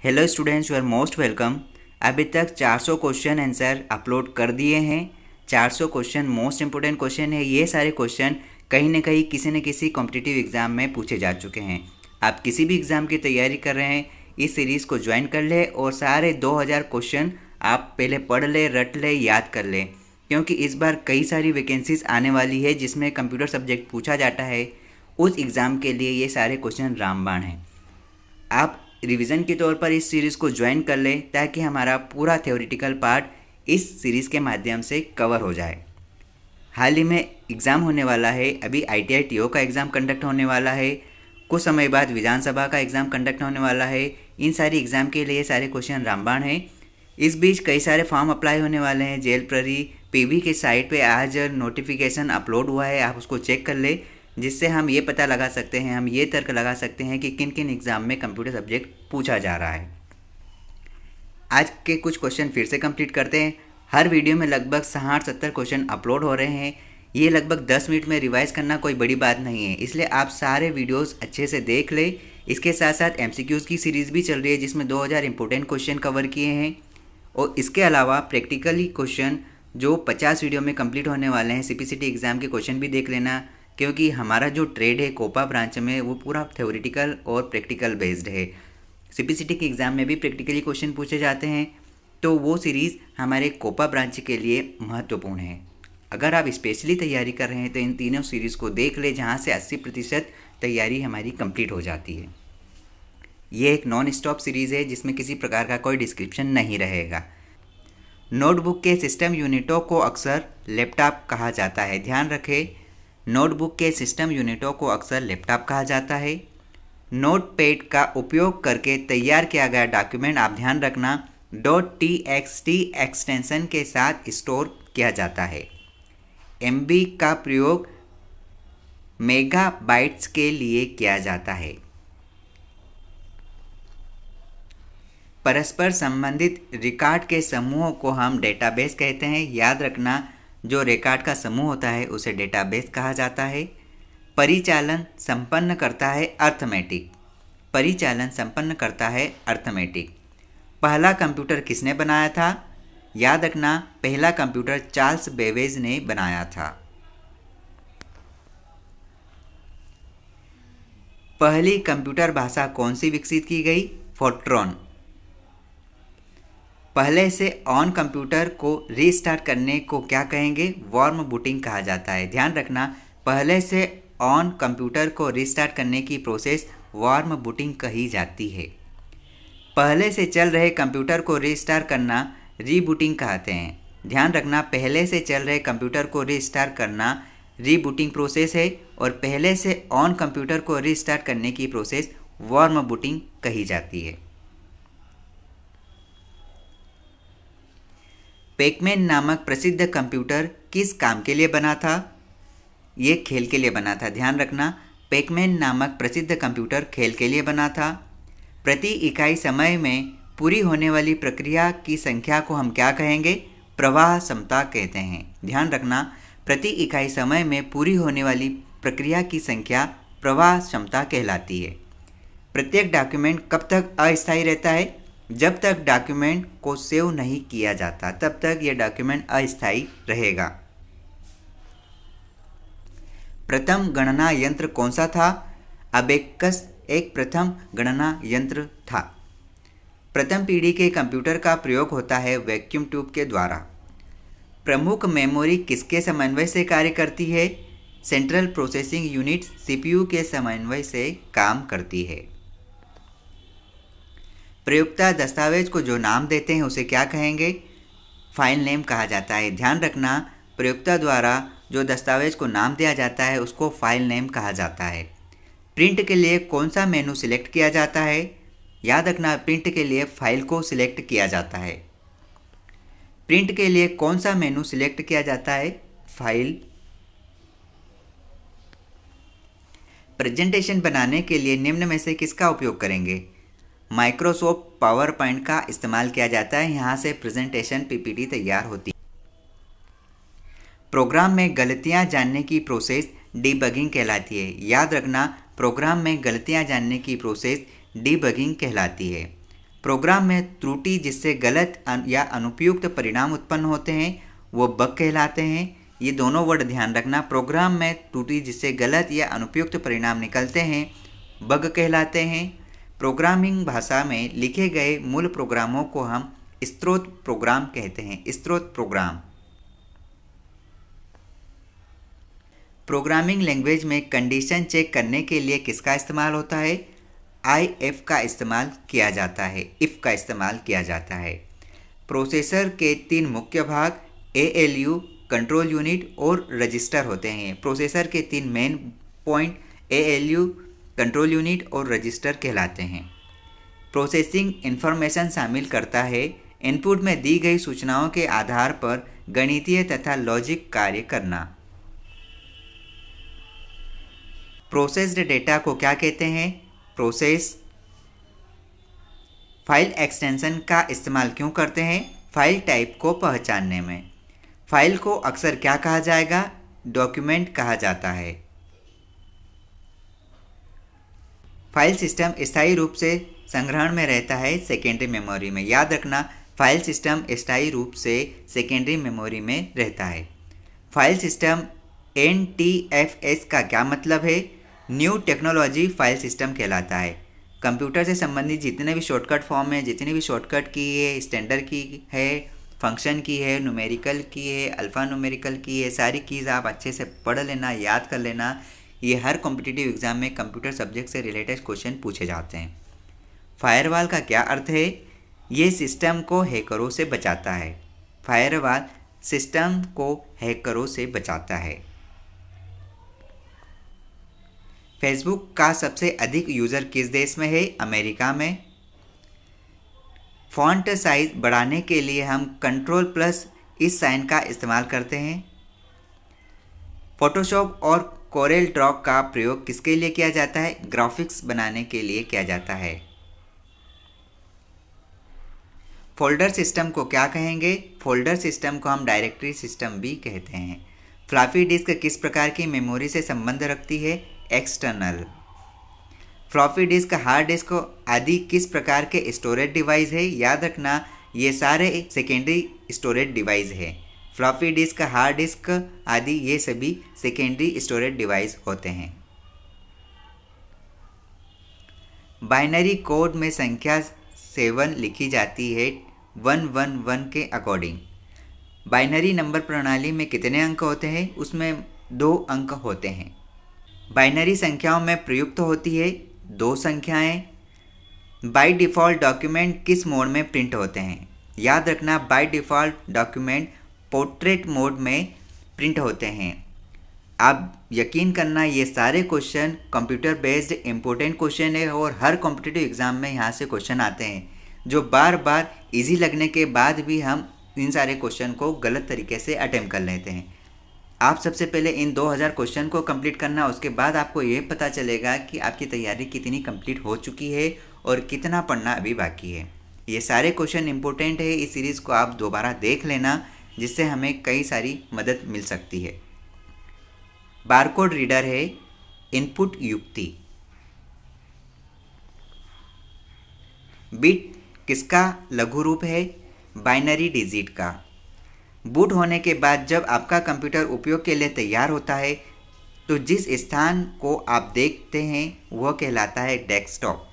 Hello students, you are most welcome. अभी तक 400 question answer upload कर दिए हैं। 400 क्वेश्चन मोस्ट इंपॉर्टेंट क्वेश्चन है। ये सारे क्वेश्चन कहीं ना कहीं किसी न किसी कॉम्पिटिटिव एग्ज़ाम में पूछे जा चुके हैं। आप किसी भी एग्ज़ाम की तैयारी कर रहे हैं, इस सीरीज़ को ज्वाइन कर ले और सारे 2000 क्वेश्चन आप पहले पढ़ ले, रट ले, याद कर ले, क्योंकि इस बार कई सारी वैकेंसीज आने वाली है जिसमें कंप्यूटर सब्जेक्ट पूछा जाता है। उस एग्ज़ाम के लिए ये सारे क्वेश्चन रामबाण हैं। आप रिवीजन के तौर पर इस सीरीज़ को ज्वाइन कर लें ताकि हमारा पूरा थ्योरेटिकल पार्ट इस सीरीज़ के माध्यम से कवर हो जाए। हाल ही में एग्ज़ाम होने वाला है, अभी ITI TO का एग्ज़ाम कंडक्ट होने वाला है, कुछ समय बाद विधानसभा का एग्ज़ाम कंडक्ट होने वाला है। इन सारी एग्ज़ाम के लिए सारे क्वेश्चन रामबाण हैं। इस बीच कई सारे फॉर्म अप्लाई होने वाले हैं। जेल प्ररी PB के साइट पे आज नोटिफिकेशन अपलोड हुआ है, आप उसको चेक कर ले, जिससे हम ये पता लगा सकते हैं, हम ये तर्क लगा सकते हैं कि किन किन एग्ज़ाम में कंप्यूटर सब्जेक्ट पूछा जा रहा है। आज के कुछ क्वेश्चन फिर से कंप्लीट करते हैं। हर वीडियो में लगभग 60-70 क्वेश्चन अपलोड हो रहे हैं। ये लगभग 10 मिनट में रिवाइज़ करना कोई बड़ी बात नहीं है, इसलिए आप सारे वीडियोस अच्छे से देख ले। इसके साथ साथ MCQs की सीरीज़ भी चल रही है जिसमें 2000 इंपॉर्टेंट क्वेश्चन कवर किए हैं, और इसके अलावा प्रैक्टिकली क्वेश्चन जो 50 वीडियो में कंप्लीट होने वाले हैं। CPCT एग्ज़ाम के क्वेश्चन भी देख लेना, क्योंकि हमारा जो ट्रेड है कोपा ब्रांच में वो पूरा थ्योरेटिकल और प्रैक्टिकल बेस्ड है। CPCT के एग्ज़ाम में भी प्रैक्टिकली क्वेश्चन पूछे जाते हैं, तो वो सीरीज़ हमारे कोपा ब्रांच के लिए महत्वपूर्ण है। अगर आप स्पेशली तैयारी कर रहे हैं तो इन तीनों सीरीज़ को देख ले, जहाँ से 80% तैयारी हमारी कंप्लीट हो जाती है। ये एक नॉन स्टॉप सीरीज़ है जिसमें किसी प्रकार का कोई डिस्क्रिप्शन नहीं रहेगा। नोटबुक के सिस्टम यूनिटों को अक्सर लैपटॉप कहा जाता है। ध्यान रखें, नोटबुक के सिस्टम यूनिटों को अक्सर लैपटॉप कहा जाता है। नोटपैड का उपयोग करके तैयार किया गया डॉक्यूमेंट, आप ध्यान रखना, .txt एक्सटेंशन के साथ स्टोर किया जाता है। MB का प्रयोग मेगाबाइट्स के लिए किया जाता है। परस्पर संबंधित रिकॉर्ड के समूहों को हम डेटाबेस कहते हैं। याद रखना, जो रिकॉर्ड का समूह होता है उसे डेटाबेस कहा जाता है। परिचालन संपन्न करता है अर्थमेटिक। परिचालन संपन्न करता है अर्थमेटिक। पहला कंप्यूटर किसने बनाया था? याद रखना, पहला कंप्यूटर चार्ल्स बेबेज ने बनाया था। पहली कंप्यूटर भाषा कौन सी विकसित की गई? फोर्ट्रॉन। पहले से ऑन कंप्यूटर को रीस्टार्ट करने को क्या कहेंगे? वार्म बूटिंग कहा जाता है। ध्यान रखना, पहले से ऑन कंप्यूटर को रीस्टार्ट करने की प्रोसेस वार्म बूटिंग कही जाती है। पहले से चल रहे कंप्यूटर को रीस्टार्ट करना रीबूटिंग कहते हैं। ध्यान रखना, पहले से चल रहे कंप्यूटर को रीस्टार्ट करना रीबूटिंग प्रोसेस है, और पहले से ऑन कंप्यूटर को रीस्टार्ट करने की प्रोसेस वार्म बूटिंग कही जाती है। पैकमैन नामक प्रसिद्ध कंप्यूटर किस काम के लिए बना था? ये खेल के लिए बना था। ध्यान रखना, पैकमैन नामक प्रसिद्ध कंप्यूटर खेल के लिए बना था। प्रति इकाई समय में पूरी होने वाली प्रक्रिया की संख्या को हम क्या कहेंगे? प्रवाह क्षमता कहते हैं। ध्यान रखना, प्रति इकाई समय में पूरी होने वाली प्रक्रिया की संख्या प्रवाह क्षमता कहलाती है। प्रत्येक डॉक्यूमेंट कब तक अस्थायी रहता है? जब तक डॉक्यूमेंट को सेव नहीं किया जाता तब तक यह डॉक्यूमेंट अस्थायी रहेगा। प्रथम गणना यंत्र कौन सा था? अबेकस एक प्रथम गणना यंत्र था। प्रथम पीढ़ी के कंप्यूटर का प्रयोग होता है वैक्यूम ट्यूब के द्वारा। प्रमुख मेमोरी किसके समन्वय से कार्य करती है? सेंट्रल प्रोसेसिंग यूनिट CPU के समन्वय से काम करती है। प्रयुक्ता दस्तावेज को जो नाम देते हैं उसे क्या कहेंगे? फाइल नेम कहा जाता है। ध्यान रखना, प्रयुक्ता द्वारा जो दस्तावेज को नाम दिया जाता है उसको फाइल नेम कहा जाता है। प्रिंट के लिए कौन सा मेनू सिलेक्ट किया जाता है? याद रखना, प्रिंट के लिए फाइल को सिलेक्ट किया जाता है। प्रिंट के लिए कौन सा मेनू सिलेक्ट किया जाता है? फाइल। प्रेजेंटेशन बनाने के लिए निम्न में से किसका उपयोग करेंगे? माइक्रोसॉफ्ट पावर पॉइंट का इस्तेमाल किया जाता है। यहाँ से प्रेजेंटेशन PPT तैयार होती है। प्रोग्राम में गलतियाँ जानने की प्रोसेस डीबगिंग कहलाती है। याद रखना, प्रोग्राम में गलतियाँ जानने की प्रोसेस डीबगिंग कहलाती है। प्रोग्राम में त्रुटि जिससे गलत या अनुपयुक्त परिणाम उत्पन्न होते हैं वो बग कहलाते हैं। ये दोनों वर्ड ध्यान रखना, प्रोग्राम में त्रुटि जिससे गलत या अनुपयुक्त परिणाम निकलते हैं बग कहलाते हैं। प्रोग्रामिंग भाषा में लिखे गए मूल प्रोग्रामों को हम स्रोत प्रोग्राम कहते हैं, स्रोत प्रोग्राम। प्रोग्रामिंग लैंग्वेज में कंडीशन चेक करने के लिए किसका इस्तेमाल होता है? IF का इस्तेमाल किया जाता है, इफ़ का इस्तेमाल किया जाता है। प्रोसेसर के 3 मुख्य भाग ALU, कंट्रोल यूनिट और रजिस्टर होते हैं। प्रोसेसर के 3 main point ALU, control unit और रजिस्टर कहलाते हैं। प्रोसेसिंग इंफॉर्मेशन शामिल करता है इनपुट में दी गई सूचनाओं के आधार पर गणितीय तथा लॉजिक कार्य करना। प्रोसेस्ड डेटा को क्या कहते हैं? प्रोसेस। फाइल एक्सटेंशन का इस्तेमाल क्यों करते हैं? फाइल टाइप को पहचानने में। फाइल को अक्सर क्या कहा जाएगा? डॉक्यूमेंट कहा जाता है। फाइल सिस्टम स्थायी रूप से संग्रहण में रहता है सेकेंडरी मेमोरी में। याद रखना, फाइल सिस्टम स्थायी रूप से सेकेंडरी मेमोरी में रहता है। फाइल सिस्टम NTFS का क्या मतलब है? न्यू टेक्नोलॉजी फाइल सिस्टम कहलाता है। कंप्यूटर से संबंधित जितने भी शॉर्टकट फॉर्म है, जितनी भी शॉर्टकट की है, स्टैंडर्ड की है, फंक्शन की है, न्यूमेरिकल की है, अल्फ़ा न्यूमेरिकल की है, सारी कीज़ आप अच्छे से पढ़ लेना, याद कर लेना। ये हर कॉम्पिटिटिव एग्जाम में कंप्यूटर सब्जेक्ट से रिलेटेड क्वेश्चन पूछे जाते हैं। फायरवॉल का क्या अर्थ है? ये सिस्टम को हैकरों से बचाता है। फायरवॉल सिस्टम को हैकरों से बचाता है। फेसबुक का सबसे अधिक यूज़र किस देश में है? अमेरिका में। फॉन्ट साइज बढ़ाने के लिए हम कंट्रोल+ इस साइन का इस्तेमाल करते हैं। फोटोशॉप और कोरेल ड्रॉ का प्रयोग किसके लिए किया जाता है? ग्राफिक्स बनाने के लिए किया जाता है। फोल्डर सिस्टम को क्या कहेंगे? फोल्डर सिस्टम को हम डायरेक्टरी सिस्टम भी कहते हैं। फ्लॉपी डिस्क किस प्रकार की मेमोरी से संबंध रखती है? External. Floppy disk, hard disk आदि किस प्रकार के स्टोरेज डिवाइस है? याद रखना, ये सारे सेकेंडरी स्टोरेज डिवाइस है। फ्लॉपी डिस्क, हार्ड डिस्क आदि ये सभी सेकेंडरी स्टोरेज डिवाइस होते हैं। बाइनरी कोड में संख्या 7 लिखी जाती है 111 के अकॉर्डिंग। बाइनरी नंबर प्रणाली में कितने अंक होते हैं? उसमें 2 अंक होते हैं। बाइनरी संख्याओं में प्रयुक्त होती है 2 संख्याएं। बाय डिफ़ॉल्ट डॉक्यूमेंट किस मोड में प्रिंट होते हैं? याद रखना, by default document portrait mode में प्रिंट होते हैं। आप यकीन करना, ये सारे question computer based important question है और हर कॉम्पिटिटिव एग्जाम में यहाँ से क्वेश्चन आते हैं, जो बार बार इजी लगने के बाद भी हम इन सारे क्वेश्चन को गलत तरीके से अटेम्प्ट कर लेते हैं। आप सबसे पहले इन 2000 क्वेश्चन को कंप्लीट करना, उसके बाद आपको ये पता चलेगा कि आपकी तैयारी कितनी कंप्लीट हो चुकी है और कितना पढ़ना अभी बाकी है। ये सारे क्वेश्चन इंपॉर्टेंट है, इस सीरीज़ को आप दोबारा देख लेना, जिससे हमें कई सारी मदद मिल सकती है। बारकोड रीडर है इनपुट युक्ति। बिट किसका लघु रूप है? बाइनरी डिजिट का। बूट होने के बाद जब आपका कंप्यूटर उपयोग के लिए तैयार होता है तो जिस स्थान को आप देखते हैं वह कहलाता है डेस्कटॉप।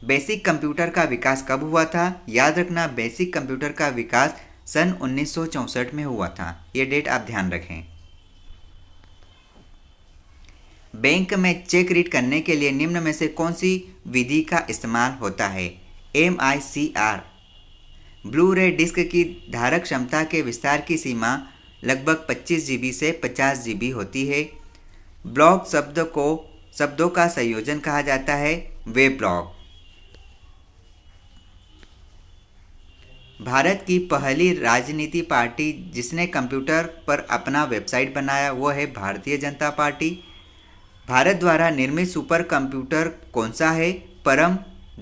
बेसिक कंप्यूटर का विकास कब हुआ था? याद रखना, बेसिक कंप्यूटर का विकास सन 1964 में हुआ था। ये डेट आप ध्यान रखें। बैंक में चेक रीड करने के लिए निम्न में से कौन सी विधि का इस्तेमाल होता है? MICR। ब्लू रे डिस्क की धारक क्षमता के विस्तार की सीमा लगभग 25 GB से 50 GB होती है। ब्लॉक शब्दों का संयोजन कहा जाता है वेब ब्लॉक। भारत की पहली राजनीति पार्टी जिसने कंप्यूटर पर अपना वेबसाइट बनाया वो है भारतीय जनता पार्टी। भारत द्वारा निर्मित सुपर कंप्यूटर कौन सा है? परम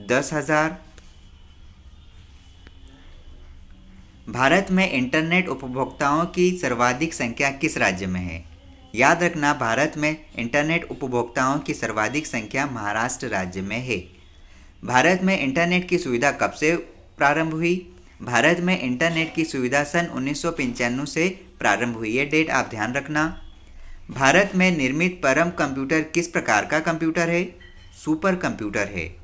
10,000। भारत में इंटरनेट उपभोक्ताओं की सर्वाधिक संख्या किस राज्य में है? याद रखना, भारत में इंटरनेट उपभोक्ताओं की सर्वाधिक संख्या महाराष्ट्र राज्य में है। भारत में इंटरनेट की सुविधा कब से प्रारंभ हुई? भारत में इंटरनेट की सुविधा सन 1995 से प्रारंभ हुई है, डेट आप ध्यान रखना। भारत में निर्मित परम कंप्यूटर किस प्रकार का कंप्यूटर है? सुपर कंप्यूटर है।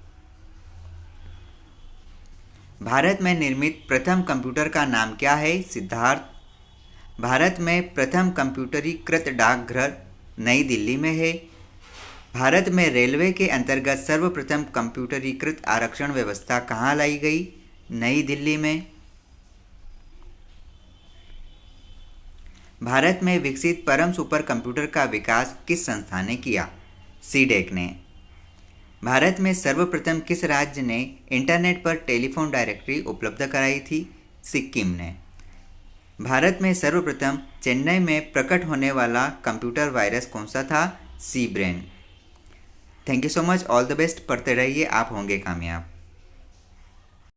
भारत में निर्मित प्रथम कंप्यूटर का नाम क्या है? सिद्धार्थ। भारत में प्रथम कंप्यूटरीकृत डाकघर नई दिल्ली में है। भारत में रेलवे के अंतर्गत सर्वप्रथम कंप्यूटरीकृत आरक्षण व्यवस्था कहाँ लाई गई? नई दिल्ली में। भारत में विकसित परम सुपर कंप्यूटर का विकास किस संस्था ने किया? सीडेक ने। भारत में सर्वप्रथम किस राज्य ने इंटरनेट पर टेलीफोन डायरेक्टरी उपलब्ध कराई थी? सिक्किम ने। भारत में सर्वप्रथम चेन्नई में प्रकट होने वाला कंप्यूटर वायरस कौन सा था? C brain. Thank you so much, all the best, पढ़ते रहिए, आप होंगे कामयाब।